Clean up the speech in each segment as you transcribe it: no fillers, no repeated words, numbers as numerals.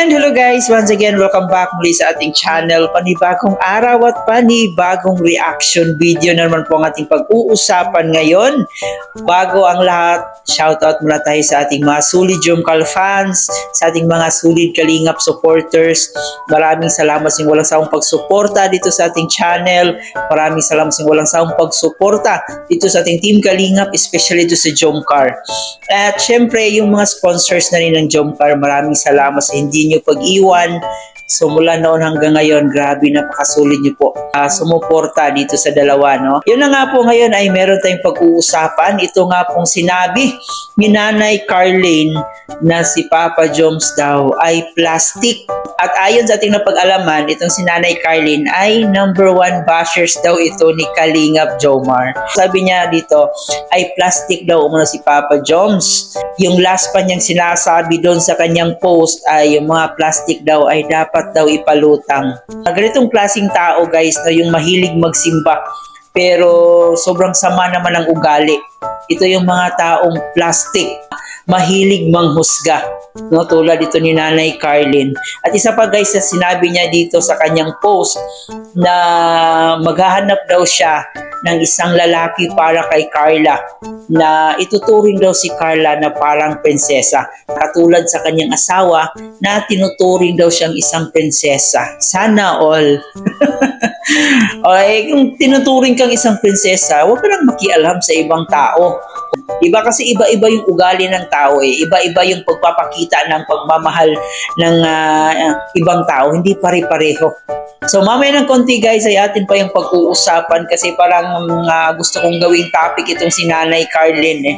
And hello guys, once again, welcome back muli sa ating channel. Panibagong araw at panibagong reaction video na naman po ang ating pag-uusapan ngayon. Bago ang lahat, shoutout muna tayo sa ating mga solid Jomcar fans, sa ating mga solid Kalingap supporters. Maraming salamat sa walang sawang pagsuporta dito sa ating channel. Maraming salamat sa walang sawang pagsuporta dito sa ating Team Kalingap, especially dito sa Jomcar. At syempre, yung mga sponsors na rin ng Jomcar, maraming salamat sa hindi nyo pag-iwan. So mula noon hanggang ngayon, grabe, napakasulit nyo po sumuporta dito sa dalawa, no? Yun na nga po, ngayon ay meron tayong pag-uusapan. Ito nga pong sinabi ni Nanay Carlene na si Papa Joms daw ay plastic. At ayon sa ating napag-alaman, itong si Nanay Carlene ay #1 bashers daw ito ni Kalingap Jomar. Sabi niya dito ay plastic daw umano si Papa Joms. Yung last pa niyang sinasabi doon sa kanyang post ay yung mga plastic daw ay dapat daw ipalutang. Ganitong klaseng tao guys na yung mahilig magsimba pero sobrang sama naman ang ugali. Ito yung mga taong plastic, mahilig manghusga, no? Tulad dito ni Nanay Carlene. At isa pa guys, na sinabi niya dito sa kanyang post na maghahanap daw siya ng isang lalaki para kay Carla, na ituturing daw si Carla na parang prinsesa, katulad sa kanyang asawa na tinuturing daw siyang isang prinsesa. Sana all. Okay, kung tinuturing kang isang prinsesa, huwag ka nang makialam sa ibang tao. Iba kasi iba-iba yung ugali ng tao eh. Iba-iba yung pagpapakita ng pagmamahal ng ibang tao. Hindi pare-pareho. So mamaya ng konti guys ay atin pa yung pag-uusapan kasi parang gusto kong gawing topic itong si Nanay Carlene eh.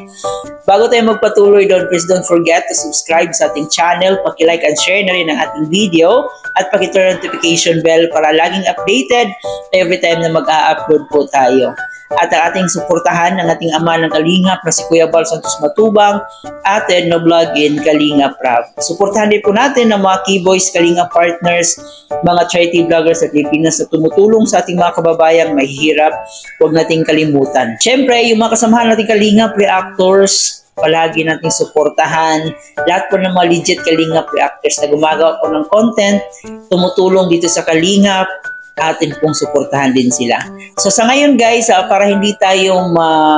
Bago tayo magpatuloy doon, please don't forget to subscribe sa ating channel, paki-like and share na rin ang ating video at paki-turn notification bell para laging updated every time na mag-a-upload po tayo. At ang ating suportahan ng ating ama ng Kalingap na si Kuya Bal Santos Matubang at no vlog in Kalingap Rab. Suportahan din po natin ang mga Keyboys Kalingap partners, mga charity vloggers sa Pilipinas na tumutulong sa ating mga kababayang mahihirap. Huwag nating kalimutan. Siyempre, yung mga kasamahan nating Kalingap reactors, palagi nating suportahan. Lahat po ng mga legit Kalingap reactors na gumagawa po ng content, tumutulong dito sa Kalingap, atin pong suportahan din sila. So sa ngayon guys, para hindi tayo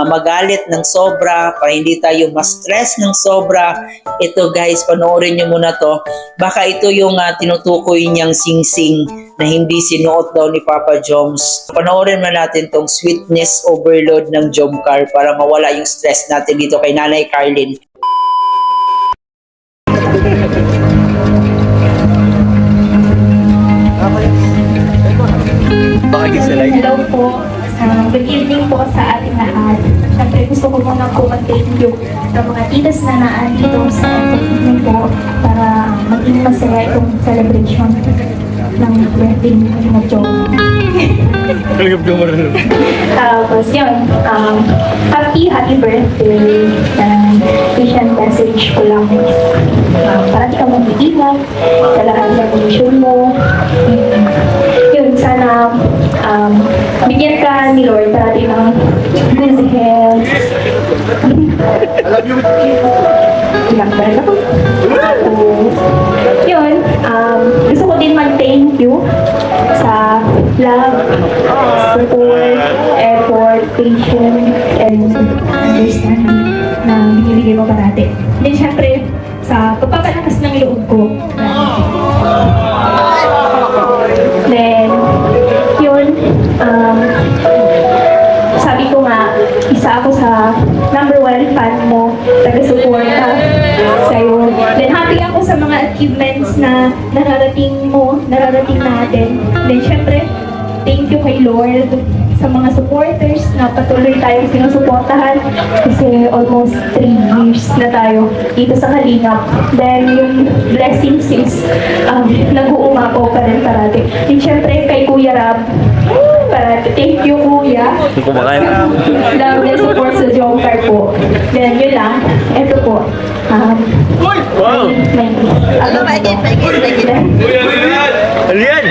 magalit ng sobra, para hindi tayo ma-stress ng sobra, ito guys, panoorin nyo muna to. Baka ito yung tinutukoy niyang sing-sing na hindi sinuot daw ni Papa Joms. Panoorin na natin tong sweetness overload ng Jomcar para mawala yung stress natin dito kay Nanay Carlene. Hello po. Good evening po sa ating lahat. Siyempre gusto ko muna po mag-thank you sa mga titas na naandito sa evening po para maging masaya itong celebration ng birthday ni Kalingap Jomar. Kalingap Jomar. Tapos yun, happy birthday. And Christian message ko lang. Para di ka mag-iingat sa lahat ng mission mo. Yun, sana bigyan ka ni Lord parati ng good health. Ilang ba rin ako? Yun, gusto ko din mag-thank you sa love, support, effort, patience, and understanding na binibigay mo parati. Then syempre, sa pagpapalakas ng loob ko. Then, yun, sabi ko nga, isa ako sa #1 fan mo, taga-suporta sa'yo. Then, happy ako sa mga achievements na nararating mo, nararating natin. Then, syempre, thank you kay Lord sa mga supporters na patuloy tayong sinusuportahan kasi almost 3 years na tayo dito sa Kalingap. Then yung blessings is nag-uumapaw pa rin parati. And syempre kay Kuya Rab, parati thank you Kuya. Love and support sa Jomcar po. Then yun lang, eto po. Wow! Alian!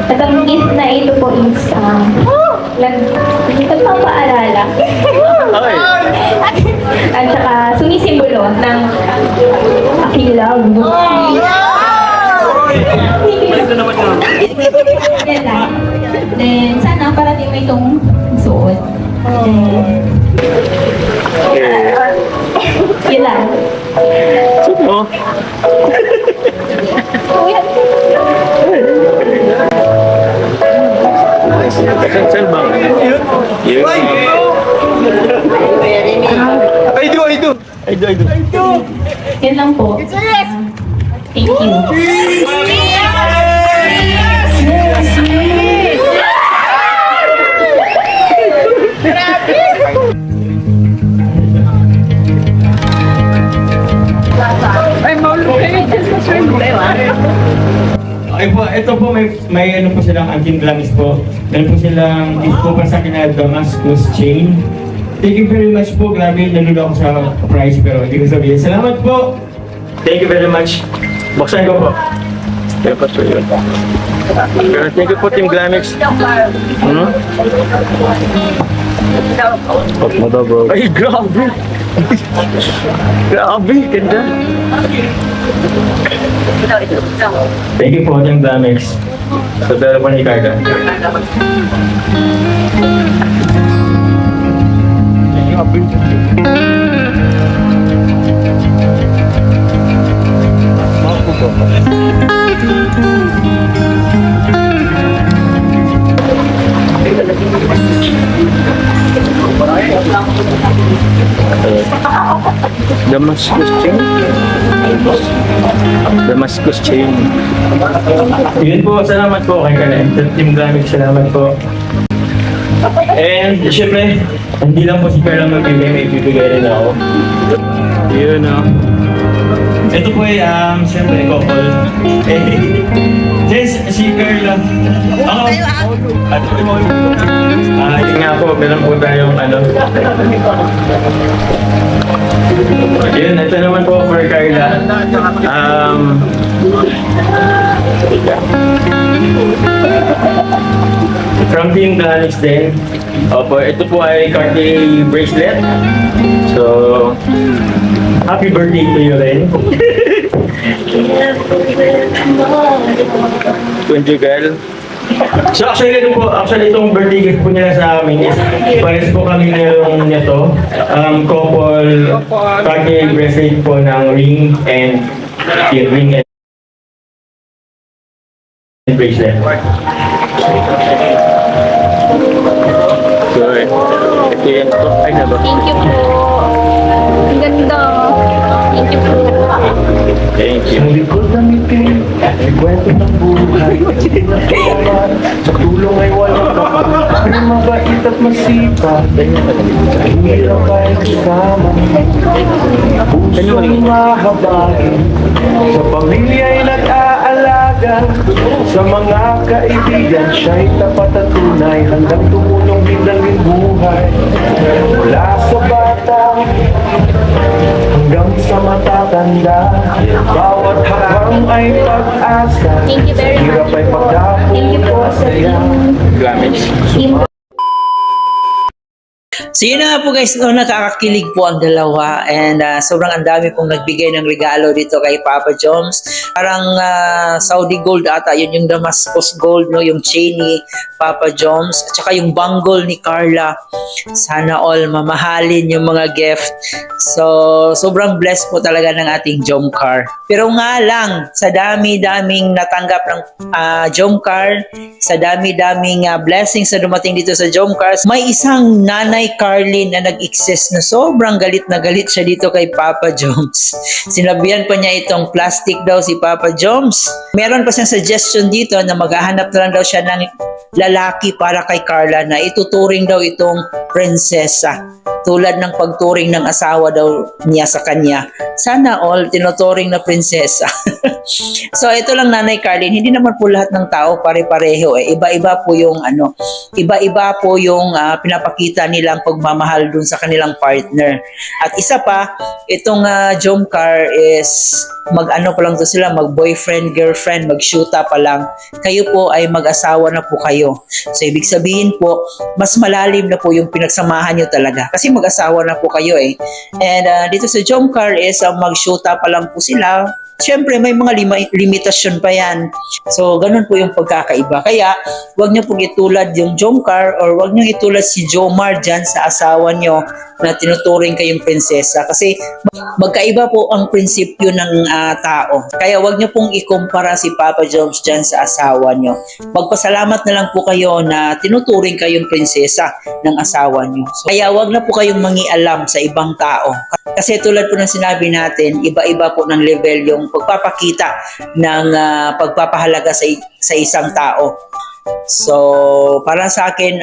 At ang gift na ito po is nagpapaalala. Okay. Love. Yan lang. Then, sana parating mo itong suot. Yan lang. Oh. Saan ba? Yun. Ay, do. Yan lang po. Thank you. Okay po, ito po may ano po silang anti-glamis po. Meron po silang gift po para sa akin na Damascus chain. Thank you very much po. Grabe, nalulo ako sa price pero hindi ko sabihin. Salamat po! Thank you very much. Buksan ko po. Kaya pa yun. Pero thank you po Team Glamix. Ay, grabe! Grabe, ganda! Thank you po Team Glamix. Sa dala po ni Carla. Thank you, Abel. Damascus chain. Damascus chain. Yun po, salamat po kay Team Glamix, salamat po. And syempre, hindi lang po si Carla magbibigay, may bibigay rin ako. Yun o. Ito po ay, syempre, couple. Jess, si Carla. Ako. Yun nga po, meron po tayong ano. Yun, ito naman po for Carla. From Team Glamix din. Opo, ito po ay Cartier bracelet. So, happy birthday to you rin. Conjugal. So actually itong birthday gift po nila sa amin is pares po kami nilong nito. Couple Cartier bracelet po ng ring and ring and bracelet. So, ito yan po. Ay, naba. Thank you po. Ang ganda. Thank you po. Thank Sa you. likod ng ngiti, may kwento ng buhay. Sa tulong ay walang kapag. Ay mabait at masipag. Hirap ay kasama. Pusong mahabagin. Sa pamilya ay nag-aalaga. Sa mga kaibigan, siya'y tapat at tunay. Handang tumulong biglang buhay. Mula sa bata hanggang sa matatanda, bawat hakbang ay pag-asa. Thank you very Hirap much ay po. pagdapos Thank you po sa masaya. Glamix. team. So yun na nga po guys, no, nakakakilig po ang dalawa and sobrang ang dami pong nagbigay ng regalo dito kay Papa Joms. Parang Saudi gold ata, yun yung Damascus gold, no, yung chain ni Papa Joms, at saka yung bangle ni Carla. Sana all mamahalin yung mga gift. So sobrang blessed po talaga ng ating Jomcar. Pero nga lang, sa dami-daming natanggap ng Jomcar, sa dami-daming blessings na dumating dito sa Jomcar, may isang nanay Carlin na nag-exist na sobrang galit na galit siya dito kay Papa Joms. Sinabihan pa niya itong plastic daw si Papa Joms. Meron pa siyang suggestion dito na maghahanap na lang daw siya ng lalaki para kay Carla na ituturing daw itong prinsesa. Tulad ng pagturing ng asawa daw niya sa kanya. Sana all tinuturing na prinsesa. So ito lang Nanay Carlin, hindi naman po lahat ng tao pare-pareho eh. Iba-iba po yung iba-iba po yung pinapakita nilang pagmamahal dun sa kanilang partner. At isa pa, itong Jomcar is mag-ano pa lang to sila, mag-boyfriend, girlfriend, mag-shoota pa lang. Kayo po ay mag-asawa na po kayo. So ibig sabihin po, mas malalim na po yung pinagsamahan nyo talaga. Kasi mag-asawa na po kayo eh. And dito sa Jomcar is mag-shoota pa lang po sila. Siyempre, may mga limitasyon pa yan. So, ganun po yung pagkakaiba. Kaya, huwag niyo pong itulad yung Jomcar or huwag niyo itulad si Jomar dyan sa asawa niyo na tinuturing kayong prinsesa. Kasi, magkaiba po ang prinsipyo ng tao. Kaya, huwag niyo pong ikumpara si Papa Joms dyan sa asawa niyo. Magpasalamat na lang po kayo na tinuturing kayong prinsesa ng asawa niyo. So, kaya, huwag na po kayong mangialam sa ibang tao. Kasi tulad po ng sinabi natin, iba-iba po ng level yung pagpapakita ng pagpapahalaga sa isang tao. So, para sa akin,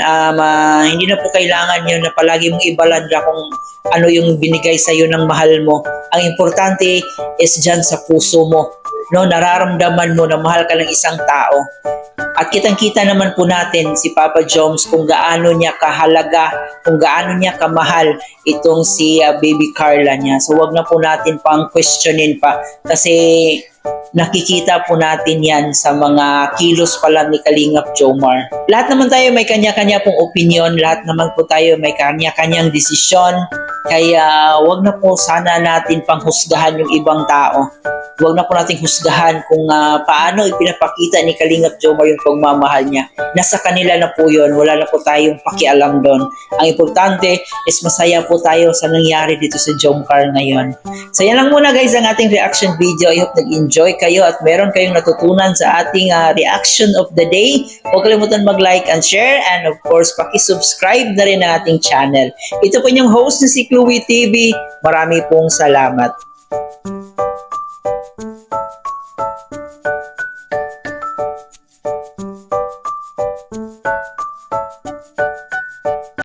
hindi na po kailangan yun na palagi mong ibalanda kung ano yung binigay sa iyo ng mahal mo. Ang importante is dyan sa puso mo. No, nararamdaman mo na mahal ka ng isang tao. At kitang-kita naman po natin si Papa Joms kung gaano niya kahalaga, kung gaano niya kamahal itong si baby Carla niya. So wag na po natin pang questionin pa kasi nakikita po natin yan sa mga kilos pa lang ni Kalingap Jomar. Lahat naman tayo may kanya-kanya pong opinion, lahat naman po tayo may kanya-kanyang desisyon. Kaya wag na po sana natin panghusgahan yung ibang tao. Huwag na po natin husgahan kung paano ipinapakita ni Kalingap Jomar yung pagmamahal niya. Nasa kanila na po yun. Wala na po tayong pakialam doon. Ang importante is masaya po tayo sa nangyari dito sa Jomcar ngayon. So yan lang muna guys ang ating reaction video. I hope nag-enjoy kayo at meron kayong natutunan sa ating reaction of the day. Huwag kalimutan mag-like and share and of course paki-subscribe na rin ang ating channel. Ito po yung host na si Chloe TV. Marami pong salamat.